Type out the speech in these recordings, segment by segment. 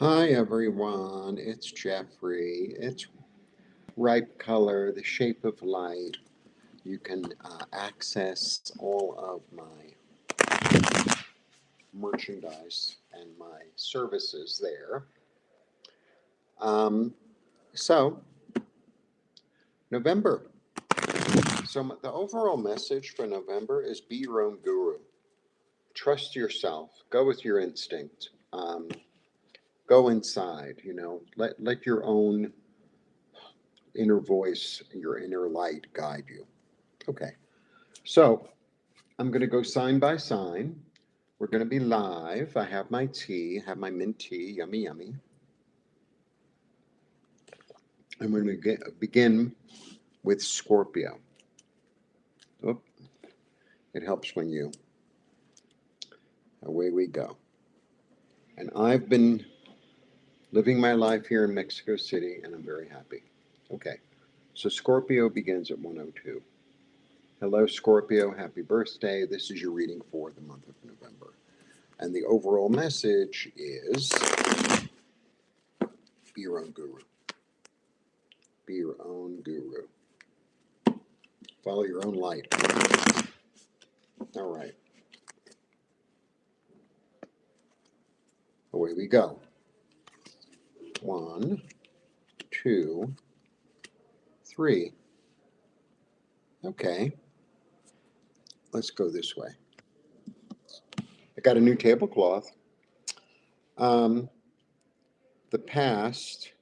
Hi everyone, it's Jeffrey. It's ripe color, the shape of light. You can access all of my merchandise and my services there. Um, so, November. So, the overall message for November is be your own guru. Trust yourself. Go with your instinct. Go inside, let your own inner voice, your inner light guide you. Okay. So I'm going to go sign by sign. We're going to be live. I have my tea, have my mint tea, yummy, yummy. I'm going to begin with Scorpio. Oh, it helps when you, away we go. And I've been living my life here in Mexico City, and I'm very happy. Okay, so Scorpio begins at 1:02. Hello, Scorpio. Happy birthday. This is your reading for the month of November. And the overall message is be your own guru. Be your own guru. Follow your own light. All right. Away we go. 1, 2, 3. Okay. Let's go this way. I got a new tablecloth. Um, the past,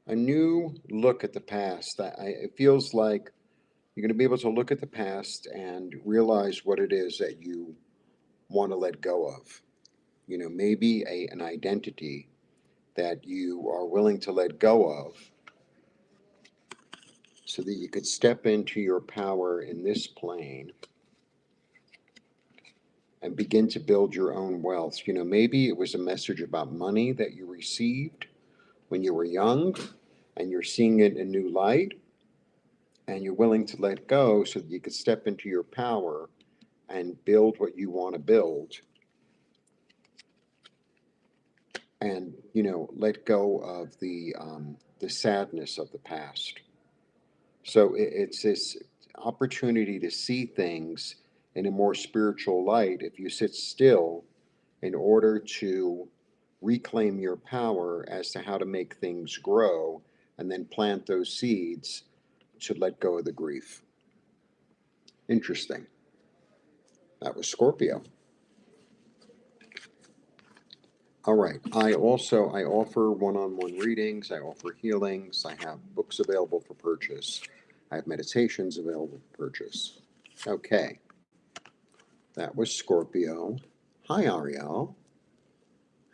a new look at the past. It feels like you're going to be able to look at the past and realize what it is that you want to let go of. Maybe an identity that you are willing to let go of so that you could step into your power in this plane and begin to build your own wealth. Maybe it was a message about money that you received when you were young and you're seeing it in new light and you're willing to let go so that you could step into your power and build what you want to build and let go of the sadness of the past. So it's this opportunity to see things in a more spiritual light if you sit still in order to reclaim your power as to how to make things grow and then plant those seeds to let go of the grief. Interesting. That was Scorpio. All right. I offer one-on-one readings, I offer healings, I have books available for purchase. I have meditations available for purchase. Okay. That was Scorpio. Hi Ariel.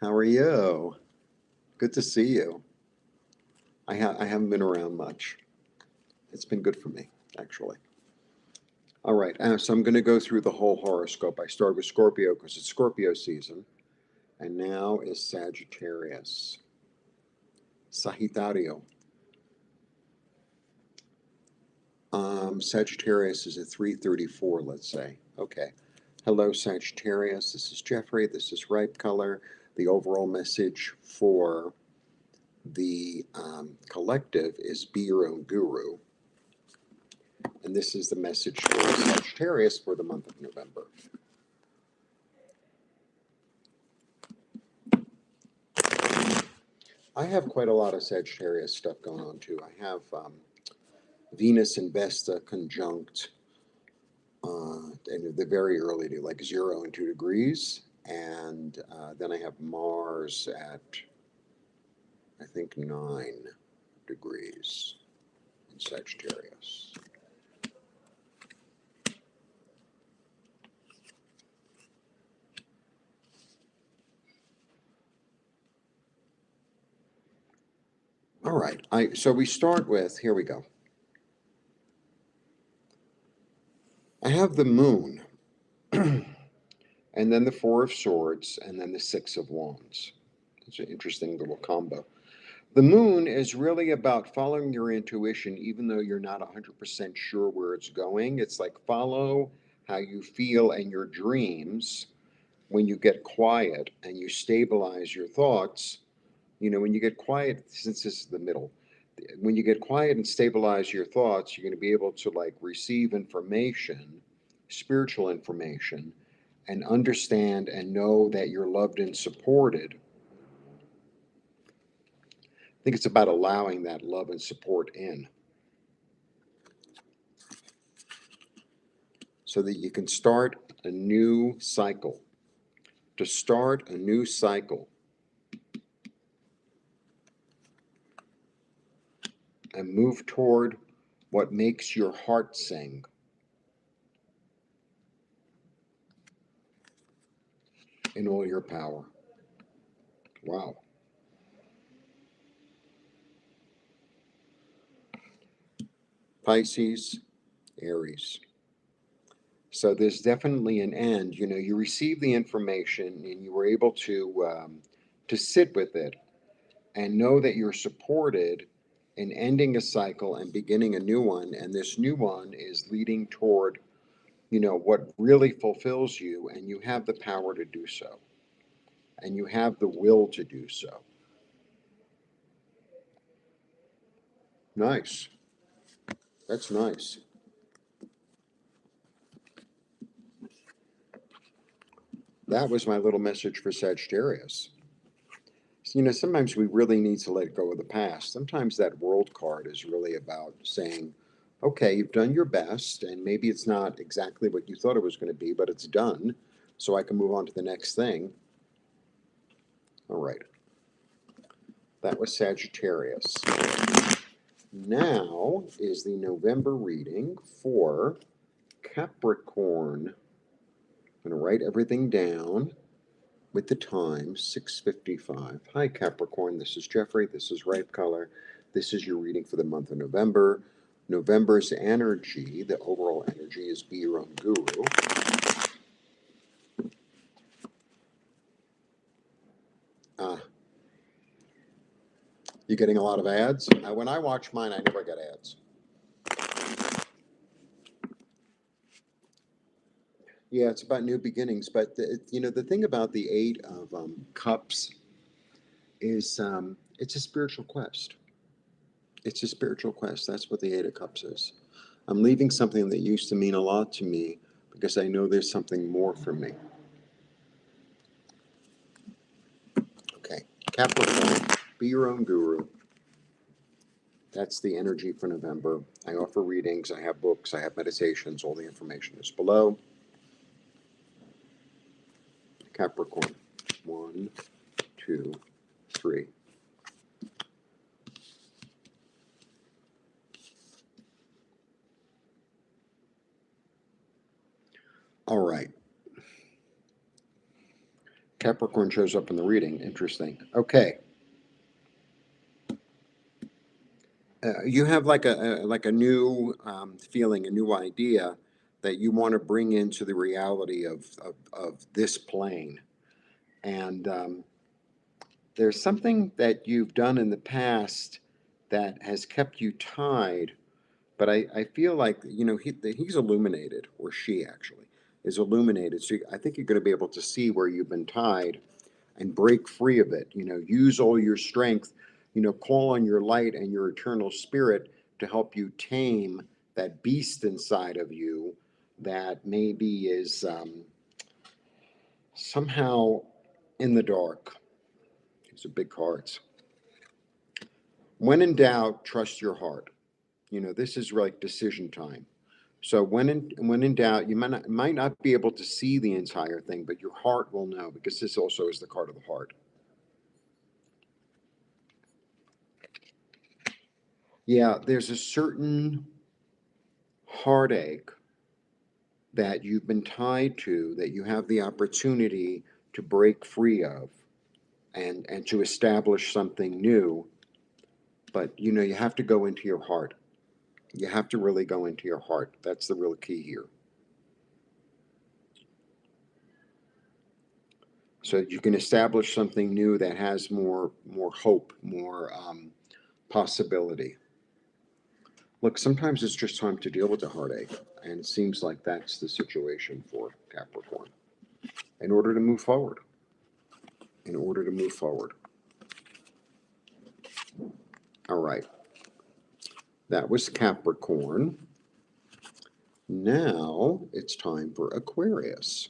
How are you? Good to see you. I haven't been around much. It's been good for me, actually. All right, so I'm going to go through the whole horoscope. I start with Scorpio because it's Scorpio season, and now is Sagittarius. Sagittario. Sagittarius is at 3:34, let's say. Okay. Hello, Sagittarius. This is Jeffrey. This is Ripe Color. The overall message for the collective is be your own guru. And this is the message for Sagittarius for the month of November. I have quite a lot of Sagittarius stuff going on too. I have Venus and Vesta conjunct in the very early to like 0 and 2 degrees. And then I have Mars at, I think, 9 degrees in Sagittarius. All right. So we start with, here we go. I have the moon, and then the Four of Swords, and then the Six of Wands. It's an interesting little combo. The moon is really about following your intuition, even though you're not 100% sure where it's going. It's like follow how you feel and your dreams when you get quiet and you stabilize your thoughts. You know, when you get quiet, since this is the middle, when you get quiet and stabilize your thoughts, you're going to be able to like receive information, spiritual information, and understand and know that you're loved and supported. I think it's about allowing that love and support in so that you can start a new cycle. To start a new cycle and move toward what makes your heart sing. In all your power. Wow. Pisces, Aries. So there's definitely an end. You know, you receive the information and you were able to sit with it and know that you're supported in ending a cycle and beginning a new one. And this new one is leading toward, you know, what really fulfills you, and you have the power to do so. And you have the will to do so. Nice. That's nice. That was my little message for Sagittarius. You know, sometimes we really need to let go of the past. Sometimes that world card is really about saying, okay, you've done your best, and maybe it's not exactly what you thought it was going to be, but it's done, so I can move on to the next thing. All right. That was Sagittarius. Now is the November reading for Capricorn. I'm going to write everything down with the time, 6:55. Hi, Capricorn. This is Jeffrey. This is Ripe Color. This is your reading for the month of November. November's energy, the overall energy, is Be Your Own Guru. You getting a lot of ads? When I watch mine, I never get ads. Yeah, it's about new beginnings. But, you know, the thing about the Eight of Cups is it's a spiritual quest. It's a spiritual quest. That's what the Eight of Cups is. I'm leaving something that used to mean a lot to me because I know there's something more for me. Okay, Capricorn, be your own guru. That's the energy for November. I offer readings, I have books, I have meditations. All the information is below. Capricorn, 1, 2, 3. All right. Capricorn shows up in the reading. Interesting. Okay. You have like a new feeling, a new idea that you want to bring into the reality of this plane. And there's something that you've done in the past that has kept you tied, but I feel like, you know, he's illuminated, or she actually is illuminated. So I think you're going to be able to see where you've been tied and break free of it. You know, use all your strength, you know, call on your light and your eternal spirit to help you tame that beast inside of you that maybe is somehow in the dark. These are big cards. When in doubt, trust your heart. You know, this is like decision time. So when in doubt, you might not be able to see the entire thing, but your heart will know, because this also is the card of the heart. Yeah, there's a certain heartache that you've been tied to that you have the opportunity to break free of, and to establish something new. But you know, you have to go into your heart. You have to really go into your heart. That's the real key here. So you can establish something new that has more hope, more possibility. Look, sometimes it's just time to deal with the heartache, and it seems like that's the situation for Capricorn. In order to move forward. In order to move forward. All right. That was Capricorn. Now it's time for Aquarius.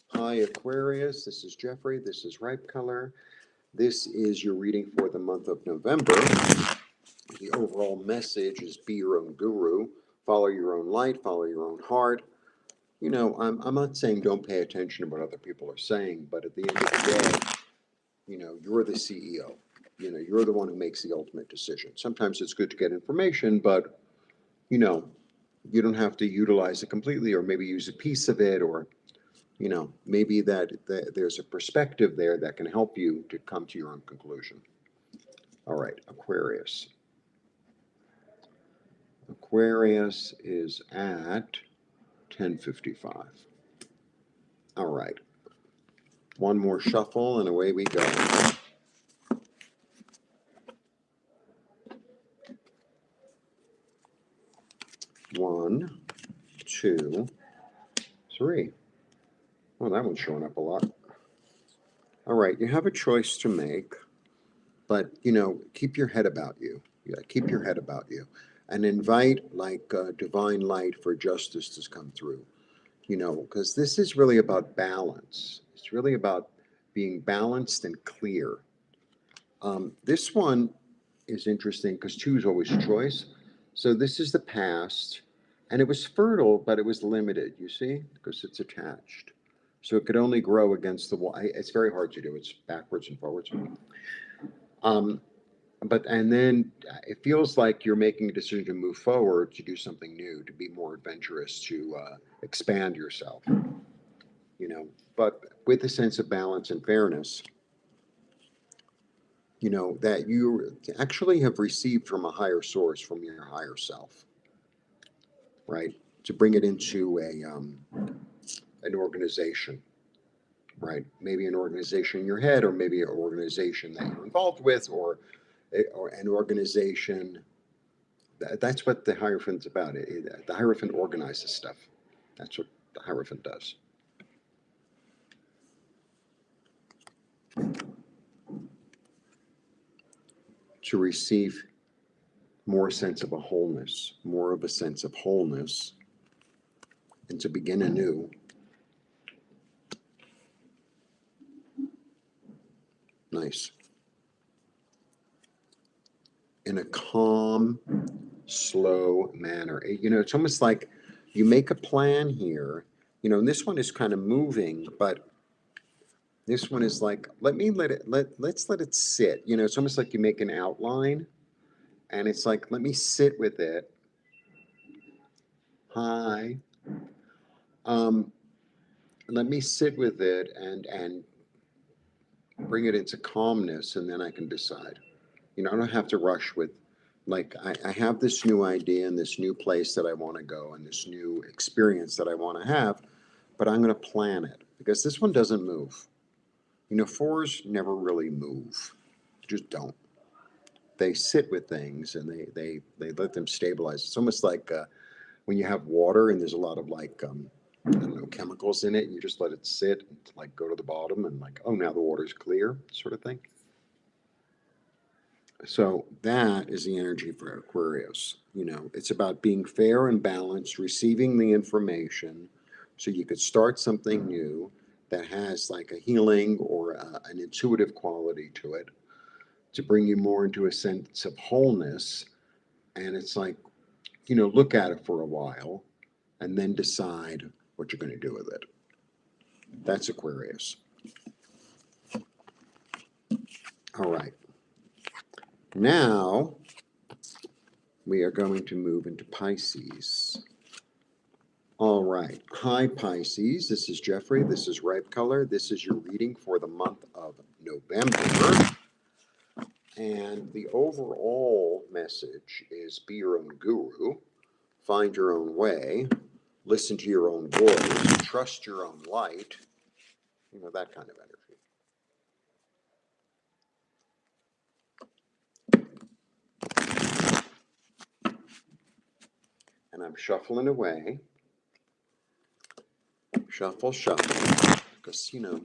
Hi, Aquarius. This is Jeffrey. This is Ripe Color. This is your reading for the month of November. The overall message is be your own guru. Follow your own light. Follow your own heart. You know, I'm not saying don't pay attention to what other people are saying, but at the end of the day, you know, you're the CEO. You know, you're the one who makes the ultimate decision. Sometimes it's good to get information, but, you know, you don't have to utilize it completely, or maybe use a piece of it, or, you know, maybe that there's a perspective there that can help you to come to your own conclusion. All right, Aquarius. Aquarius is at 10:55. All right. One more shuffle and away we go. One, two, three. Well, that one's showing up a lot. All right, you have a choice to make, but, you know, keep your head about you. Yeah, keep your head about you. And invite, like, divine light for justice to come through, you know, because this is really about balance. It's really about being balanced and clear. This one is interesting because two is always a choice. So this is the past, and it was fertile, but it was limited, you see, because it's attached. So it could only grow against the wall. It's very hard to do. It's backwards and forwards. And then it feels like you're making a decision to move forward, to do something new, to be more adventurous, to expand yourself, you know, but with a sense of balance and fairness, you know, that you actually have received from a higher source, from your higher self, right? To bring it into an organization, right? Maybe an organization in your head, or maybe an organization that you're involved with, or an organization. That's what the Hierophant's about. The Hierophant organizes stuff. That's what the Hierophant does. To receive more sense of a wholeness, more of a sense of wholeness, and to begin anew. Nice. In a calm, slow manner. You know, it's almost like you make a plan here, you know, and this one is kind of moving, but this one is like, let's let it sit. You know, it's almost like you make an outline, and it's like, let me sit with it. Hi. Um, Let me sit with it and bring it into calmness, and then I can decide. You know, I don't have to rush with, like, I have this new idea and this new place that I want to go and this new experience that I want to have, but I'm going to plan it, because this one doesn't move. You know, fours never really move. Just don't. They sit with things, and they let them stabilize. It's almost like when you have water and there's a lot of, like, I don't know, chemicals in it, and you just let it sit and, like, go to the bottom, and, like, oh, now the water's clear, sort of thing. So that is the energy for Aquarius. You know, it's about being fair and balanced, receiving the information so you could start something new that has, like, a healing or an intuitive quality to it, to bring you more into a sense of wholeness. And it's like, you know, look at it for a while and then decide what you're going to do with it. That's Aquarius. All right. Now we are going to move into Pisces. All right. Hi, Pisces. This is Jeffrey. This is Ripe Color. This is your reading for the month of November. And the overall message is be your own guru, find your own way, listen to your own voice, trust your own light, you know, that kind of energy. And I'm shuffling away. Shuffle, shuffle. Because, you know,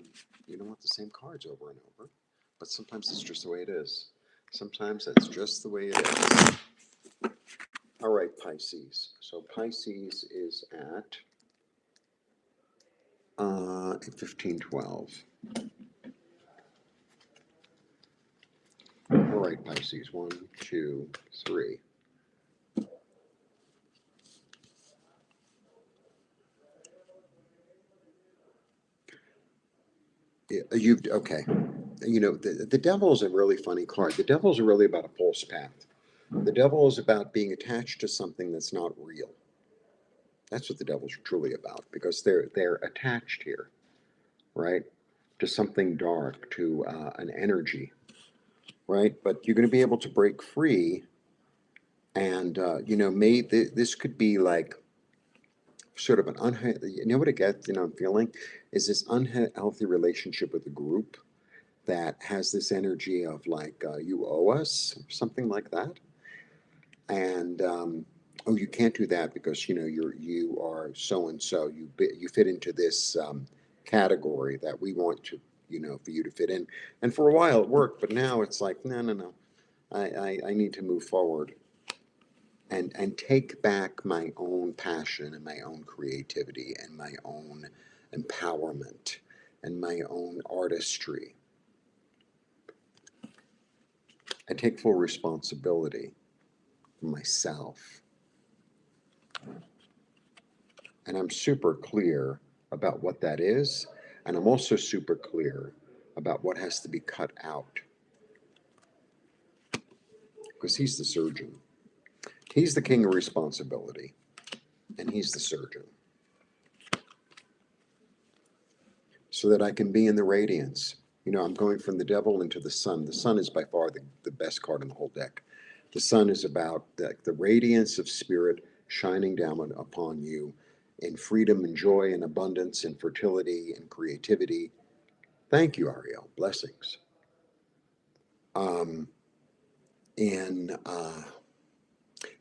you don't want the same cards over and over, but sometimes it's just the way it is. Sometimes that's just the way it is. All right, Pisces. So Pisces is at 1512. All right, Pisces. 1, 2, 3. You've okay. You know, the devil is a really funny card. The devil is really about a false path. The devil is about being attached to something that's not real. That's what the devil's truly about, because they're attached here, right, to something dark, to an energy, right? But you're going to be able to break free, and you know, this could be like sort of an unhealthy. You know what I get? You know, I'm feeling is this unhealthy relationship with a group that has this energy of like you owe us, something like that, and oh, you can't do that because you know you are so and so. You fit into this category that we want to, you know, for you to fit in. And for a while it worked, but now it's like no, no, no. I need to move forward and take back my own passion and my own creativity and my own empowerment and my own artistry. I take full responsibility for myself. And I'm super clear about what that is. And I'm also super clear about what has to be cut out. Because he's the surgeon. He's the king of responsibility. And he's the surgeon. So that I can be in the radiance. You know, I'm going from the devil into the sun. The sun is by far the best card in the whole deck. The sun is about the radiance of spirit shining down upon you in freedom and joy and abundance and fertility and creativity. Thank you, Ariel. Blessings. Um, and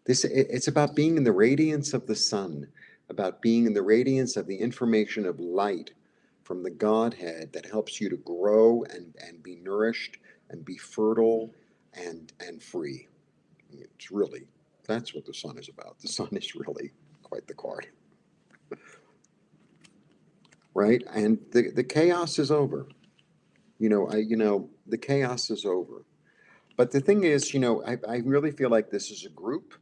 it's about being in the radiance of the sun, about being in the radiance of the information of light from the Godhead that helps you to grow and be nourished and be fertile and free. It's really, that's what the sun is about. The sun is really quite the card, right? And the chaos is over. The chaos is over. But the thing is, I really feel like this is a group.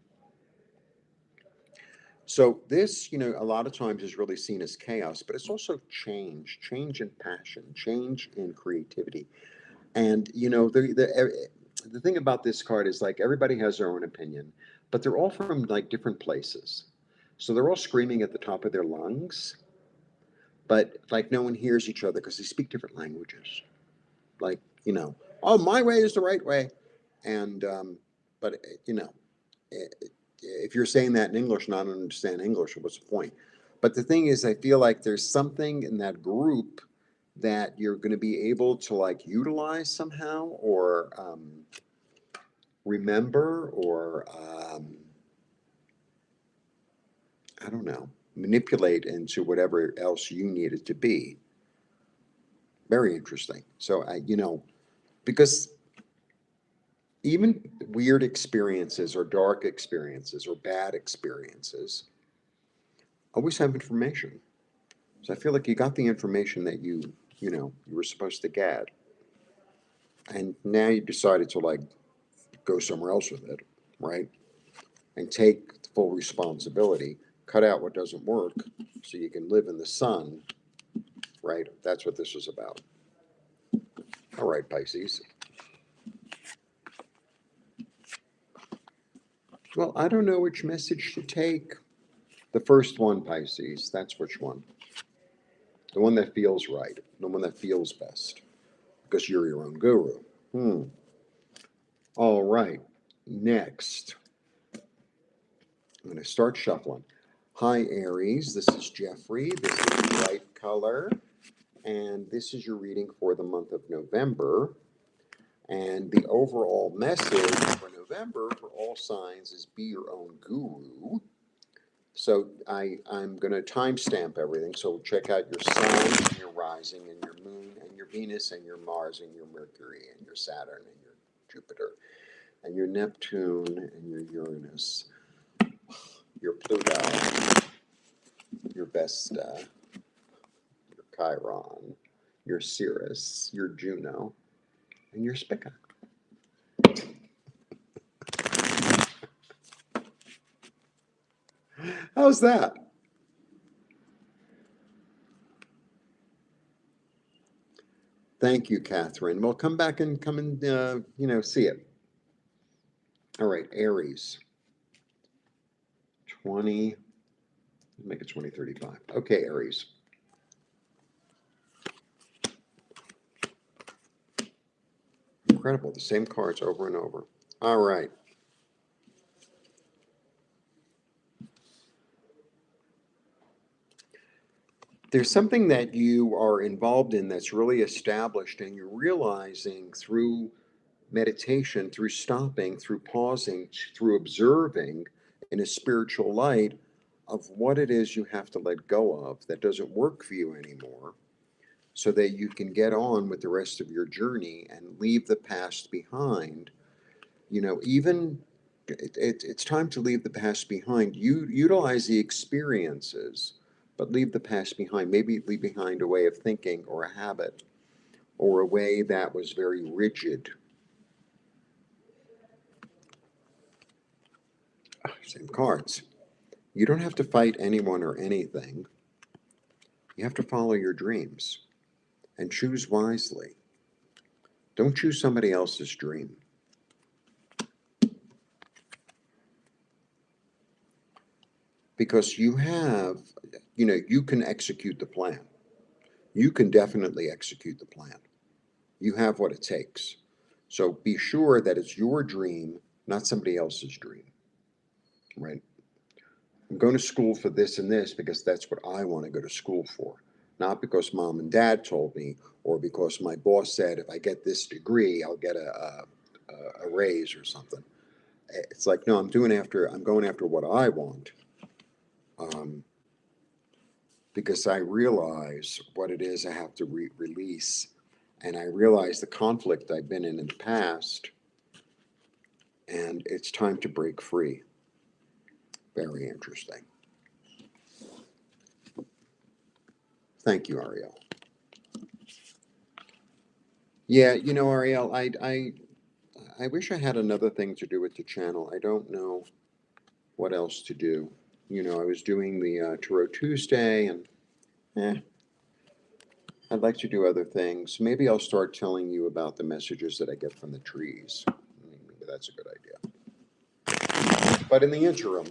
So this, a lot of times is really seen as chaos, but it's also change in passion, change in creativity. And the thing about this card is like everybody has their own opinion, but they're all from like different places. So they're all screaming at the top of their lungs, but like no one hears each other because they speak different languages. Like, oh, my way is the right way. And, but, if you're saying that in English and I don't understand English, what's the point? But the thing is, I feel like there's something in that group that you're going to be able to like utilize somehow or remember or I don't know, manipulate into whatever else you need it to be. Very interesting. So because even weird experiences or dark experiences or bad experiences always have information. So I feel like you got the information that you were supposed to get. And now you decided to like go somewhere else with it, right? And take full responsibility, cut out what doesn't work so you can live in the sun, right? That's what this is about. All right, Pisces. Well, I don't know which message to take. The first one, Pisces, that's which one. The one that feels right, the one that feels best, because you're your own guru. All right, next, I'm going to start shuffling. Hi, Aries, this is Jeffrey. This is Bright Color, and this is your reading for the month of November. And the overall message for November for all signs is be your own guru. So I'm going to timestamp everything. So check out your sun and your rising and your moon and and your Venus and your Mars and your Mercury and your Saturn and your Jupiter and your Neptune and your Uranus, your Pluto, your Vesta, your Chiron, your Ceres, your Juno, and your Spica. How's that? Thank you, Catherine. Well, come back and see it. All right, Aries. 20, make it 2035. Okay, Aries. Incredible, the same cards over and over. All right. There's something that you are involved in that's really established, and you're realizing through meditation, through stopping, through pausing, through observing in a spiritual light of what it is you have to let go of that doesn't work for you anymore, so that you can get on with the rest of your journey and leave the past behind. Even it's time to leave the past behind. You utilize the experiences, but leave the past behind. Maybe leave behind a way of thinking or a habit or a way that was very rigid. Same cards. You don't have to fight anyone or anything. You have to follow your dreams and choose wisely. Don't choose somebody else's dream. Because you can execute the plan. You can definitely execute the plan. You have what it takes. So be sure that it's your dream, not somebody else's dream, right? I'm going to school for this and this because that's what I want to go to school for, not because mom and dad told me or because my boss said if I get this degree, I'll get a raise or something. It's like, no, I'm going after what I want. Because I realize what it is I have to release, and I realize the conflict I've been in the past, and it's time to break free. Very interesting. Thank you, Ariel. Yeah, Ariel, I wish I had another thing to do with the channel. I don't know what else to do. I was doing the Tarot Tuesday, and I'd like to do other things. Maybe I'll start telling you about the messages that I get from the trees. Maybe that's a good idea. But in the interim,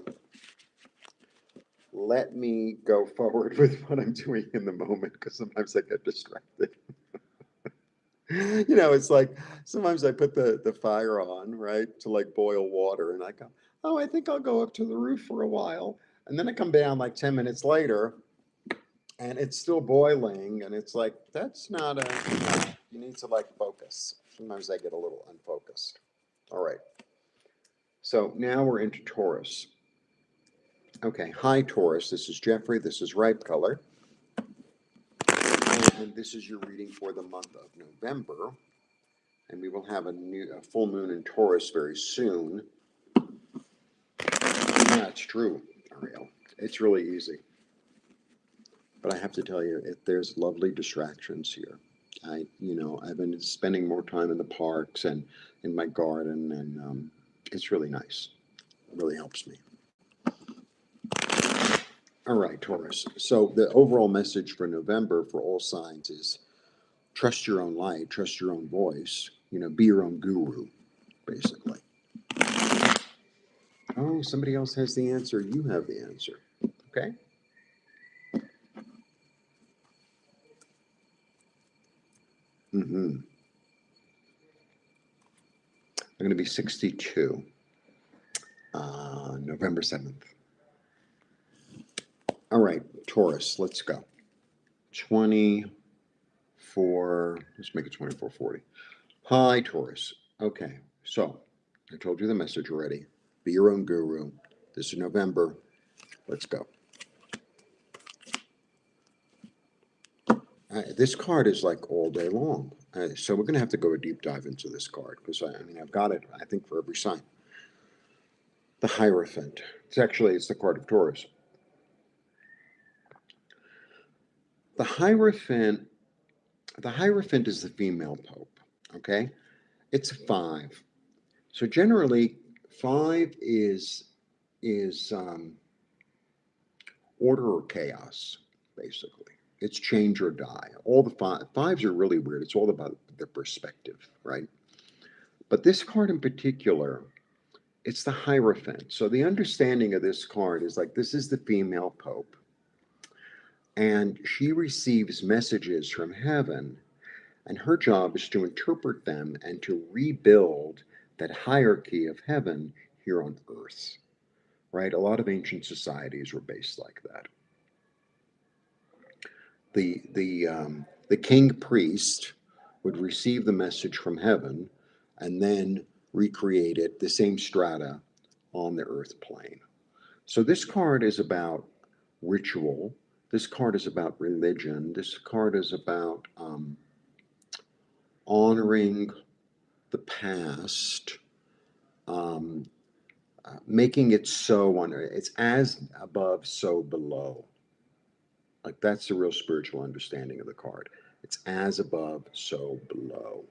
let me go forward with what I'm doing in the moment, because sometimes I get distracted. It's like sometimes I put the fire on, right, to like boil water, and I go, oh, I think I'll go up to the roof for a while. And then I come down like 10 minutes later, and it's still boiling, and it's like, that's not you need to like focus. Sometimes I get a little unfocused. All right. So now we're into Taurus. Okay. Hi, Taurus. This is Jeffrey. This is Ripe Color. And this is your reading for the month of November. And we will have a full moon in Taurus very soon. Yeah, it's true, Ariel. It's really easy. But I have to tell you, there's lovely distractions here. I've been spending more time in the parks and in my garden, and it's really nice. It really helps me. All right, Taurus. So the overall message for November for all signs is trust your own light, trust your own voice, be your own guru, basically. Oh, somebody else has the answer. You have the answer. Okay. I'm going to be 62, November 7th. All right, Taurus, let's go. 24, let's make it 2440. Hi, Taurus. Okay, so I told you the message already. Be your own guru. This is November. Let's go. This card is like all day long. So we're going to have to go a deep dive into this card because I mean, I've got it, I think, for every sign. The Hierophant. It's the card of Taurus. The Hierophant, the Hierophant is the female pope. Okay, it's a five. So generally, five is order or chaos, basically. It's change or die. All the fives are really weird. It's all about the perspective, right? But this card in particular, it's the Hierophant. So the understanding of this card is like this is the female pope, and she receives messages from heaven, and her job is to interpret them and to rebuild that hierarchy of heaven here on earth, right? A lot of ancient societies were based like that. The king priest would receive the message from heaven and then recreate it, the same strata, on the earth plane. So this card is about ritual. This card is about religion. This card is about honoring the past, um, making it so on. It's as above, so below. Like that's the real spiritual understanding of the card. It's as above, so below.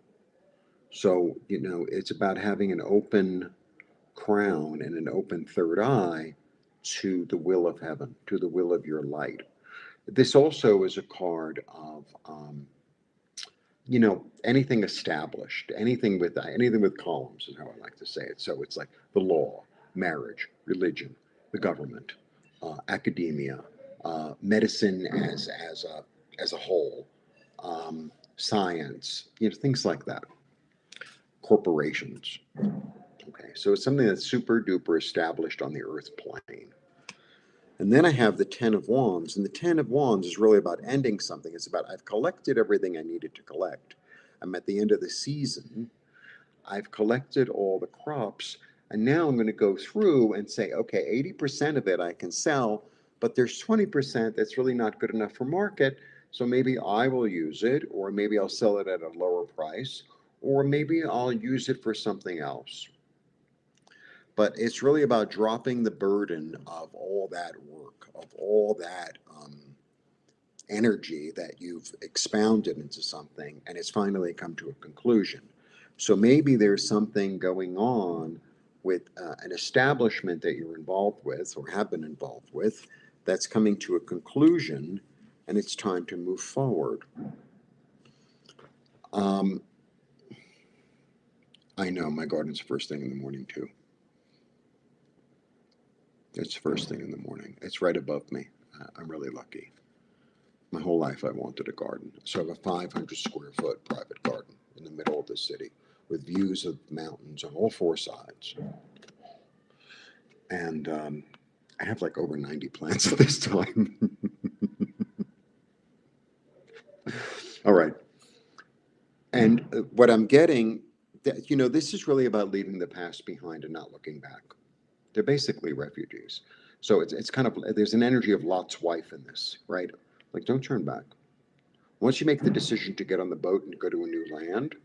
So, it's about having an open crown and an open third eye to the will of heaven, to the will of your light. This also is a card of, anything established, anything with columns is how I like to say it. So it's like the law, marriage, religion, the government, academia, medicine as a whole, science, things like that. Corporations. Okay, so it's something that's super duper established on the earth plane. And then I have the Ten of Wands, and the Ten of Wands is really about ending something. It's about I've collected everything I needed to collect. I'm at the end of the season. I've collected all the crops, and now I'm going to go through and say, okay, 80% of it I can sell, but there's 20% that's really not good enough for market. So maybe I will use it, or maybe I'll sell it at a lower price, or maybe I'll use it for something else. But it's really about dropping the burden of all that work, of all that energy that you've expounded into something, and it's finally come to a conclusion. So maybe there's something going on with an establishment that you're involved with or have been involved with that's coming to a conclusion, and it's time to move forward. Um, I know my garden's first thing in the morning, too. It's first thing in the morning. It's right above me. I'm really lucky. My whole life I wanted a garden. So I have a 500 square foot private garden in the middle of the city with views of mountains on all four sides. And I have like over 90 plants at this time. All right. And what I'm getting, this is really about leaving the past behind and not looking back. They're basically refugees. So it's kind of, there's an energy of Lot's wife in this, right? Like, don't turn back. Once you make the decision to get on the boat and go to a new land,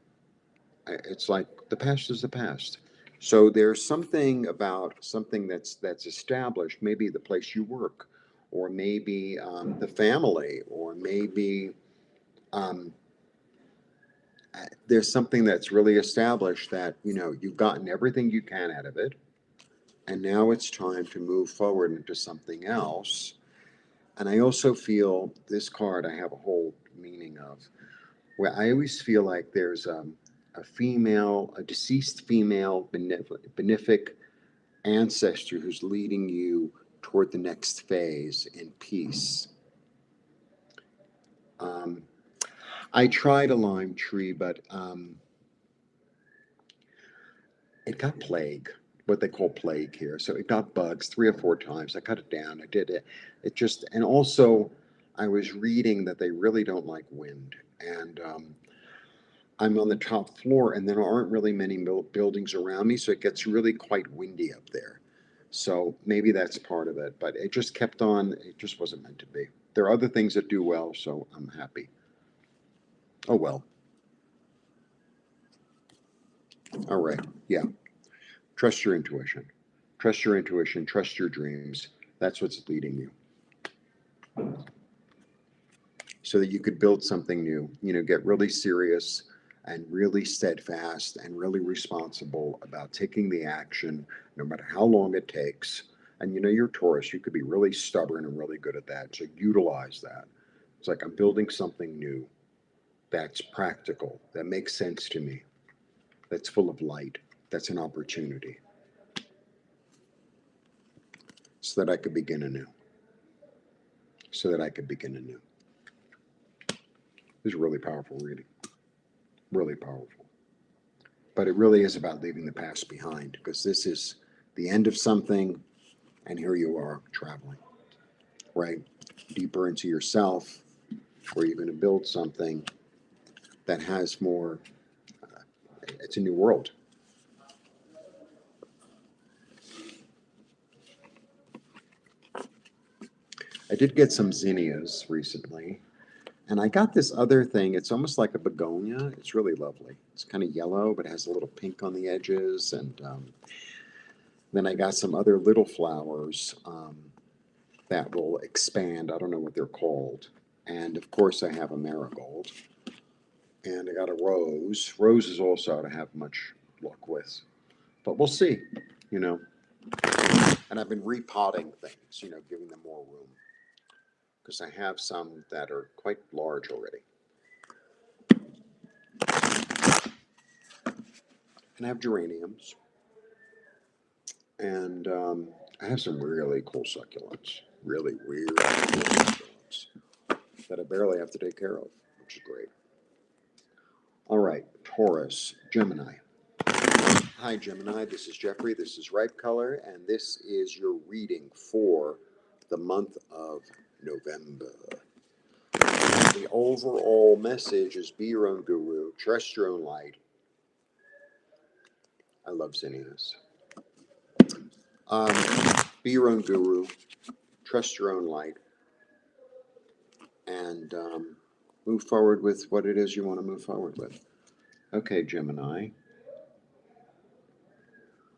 it's like the past is the past. So there's something about something that's established, maybe the place you work, or maybe the family, or maybe um, there's something that's really established that you've gotten everything you can out of it, and now it's time to move forward into something else. And I also feel this card I have a whole meaning of, where I always feel like there's a deceased female benefic ancestor who's leading you toward the next phase in peace. Um, I tried a lime tree, but it got plague, what they call plague here. So it got bugs 3 or 4 times. I cut it down. I did it. And also I was reading that they really don't like wind. And I'm on the top floor, and there aren't really many buildings around me, so it gets really quite windy up there. So maybe that's part of it, but it just kept on. It just wasn't meant to be. There are other things that do well, so I'm happy. Oh, well. All right. Yeah. Trust your intuition. Trust your intuition. Trust your dreams. That's what's leading you. So that you could build something new. You know, get really serious and really steadfast and really responsible about taking the action, no matter how long it takes. And you know, you're Taurus, you could be really stubborn and really good at that. So utilize that. It's like I'm building something new that's practical, that makes sense to me, that's full of light, that's an opportunity, so that I could begin anew. So that I could begin anew. This is a really powerful reading. Really powerful. But it really is about leaving the past behind, because this is the end of something, and here you are traveling, right? Deeper into yourself, where you're going to build something that has more, it's a new world. I did get some zinnias recently, and I got this other thing. It's almost like a begonia. It's really lovely. It's kind of yellow, but it has a little pink on the edges. And then I got some other little flowers that will expand. I don't know what they're called. And of course, I have a marigold. And I got a rose. Roses also I don't have much luck with. But we'll see, you know. And I've been repotting things, you know, giving them more room. Because I have some that are quite large already. And I have geraniums. And I have some really cool succulents. Really weird succulents that I barely have to take care of, which is great. All right, Taurus, Gemini. Hi, Gemini. This is Jeffrey. This is Ripe Color, and this is your reading for the month of November. The overall message is be your own guru, trust your own light. I love zinnias. Be your own guru, trust your own light, and move forward with what it is you want to move forward with. Okay, Gemini.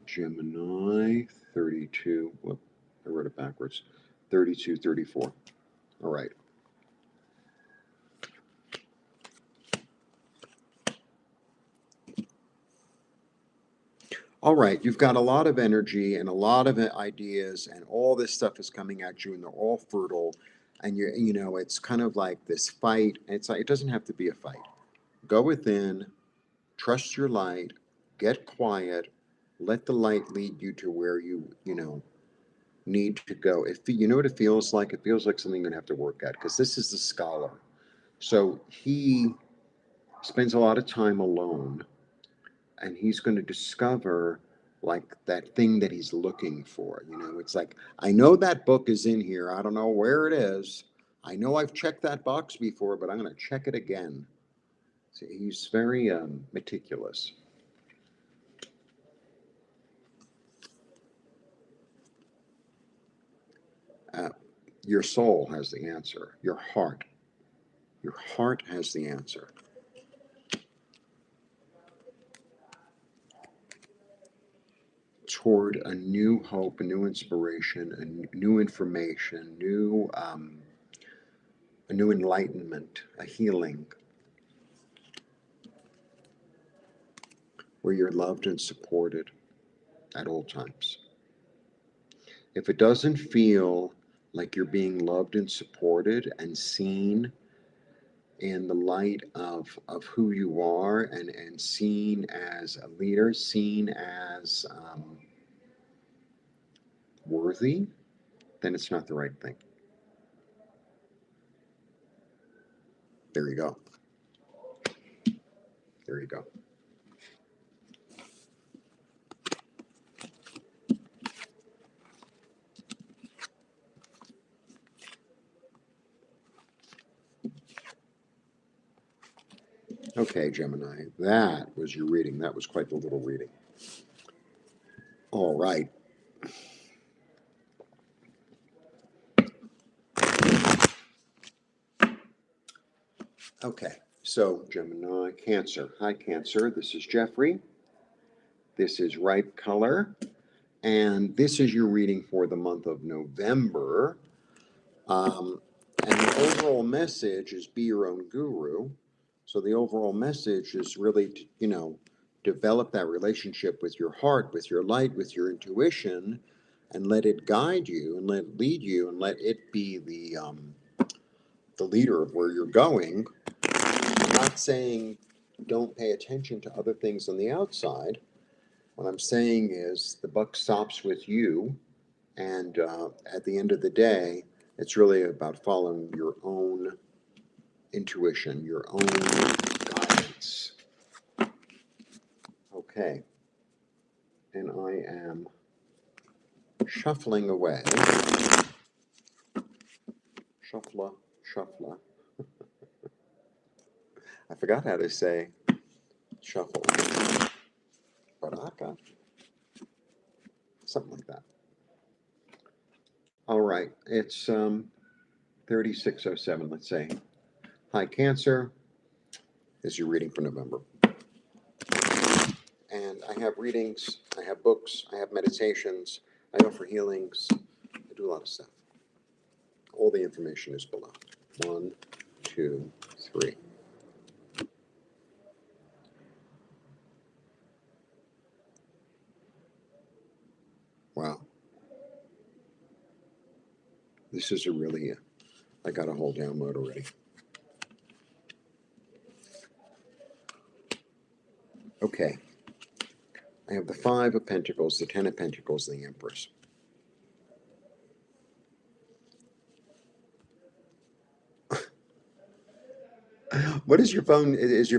Gemini 32. Whoop, I wrote it backwards. 32, 34. All right. All right, you've got a lot of energy and a lot of ideas, and all this stuff is coming at you, and they're all fertile. And you know, it's kind of like this fight. It's like it doesn't have to be a fight. Go within, trust your light, get quiet, let the light lead you to where you know need to go. If you know what it feels like, something you're gonna have to work at, because this is the scholar. So he spends a lot of time alone, and he's going to discover like that thing that he's looking for. You know, it's like, I know that book is in here. I don't know where it is. I know I've checked that box before, but I'm going to check it again. So he's very meticulous. Uh, your soul has the answer. Your heart. Your heart has the answer. Toward a new hope, a new inspiration, a new information, a new enlightenment, a healing, where you're loved and supported at all times. If it doesn't feel like you're being loved and supported and seen in the light of who you are, and seen as a leader, seen as worthy, then it's not the right thing. There you go. There you go. Okay, Gemini, that was your reading. That was quite the little reading. All right. Okay. So, Gemini, Cancer. Hi, Cancer. This is Jeffrey. This is Ripe Color. And this is your reading for the month of November. And the overall message is be your own guru. So the overall message is really to, develop that relationship with your heart, with your light, with your intuition, and let it guide you and let it lead you and let it be the leader of where you're going. I'm not saying don't pay attention to other things on the outside. What I'm saying is the buck stops with you, and at the end of the day, it's really about following your own intuition, your own guidance. Okay, and I am shuffling away. Shuffla, shuffla. I forgot how to say shuffle. Baraka? Something like that. All right, it's 3607, let's say. Hi, Cancer. This is your reading for November. And I have readings, I have books, I have meditations, I offer healings, I do a lot of stuff. All the information is below. 1, 2, 3. Wow. This is a really, I got a whole download already. Okay. I have the 5 of Pentacles, the 10 of Pentacles, the Empress. What is your phone? Is your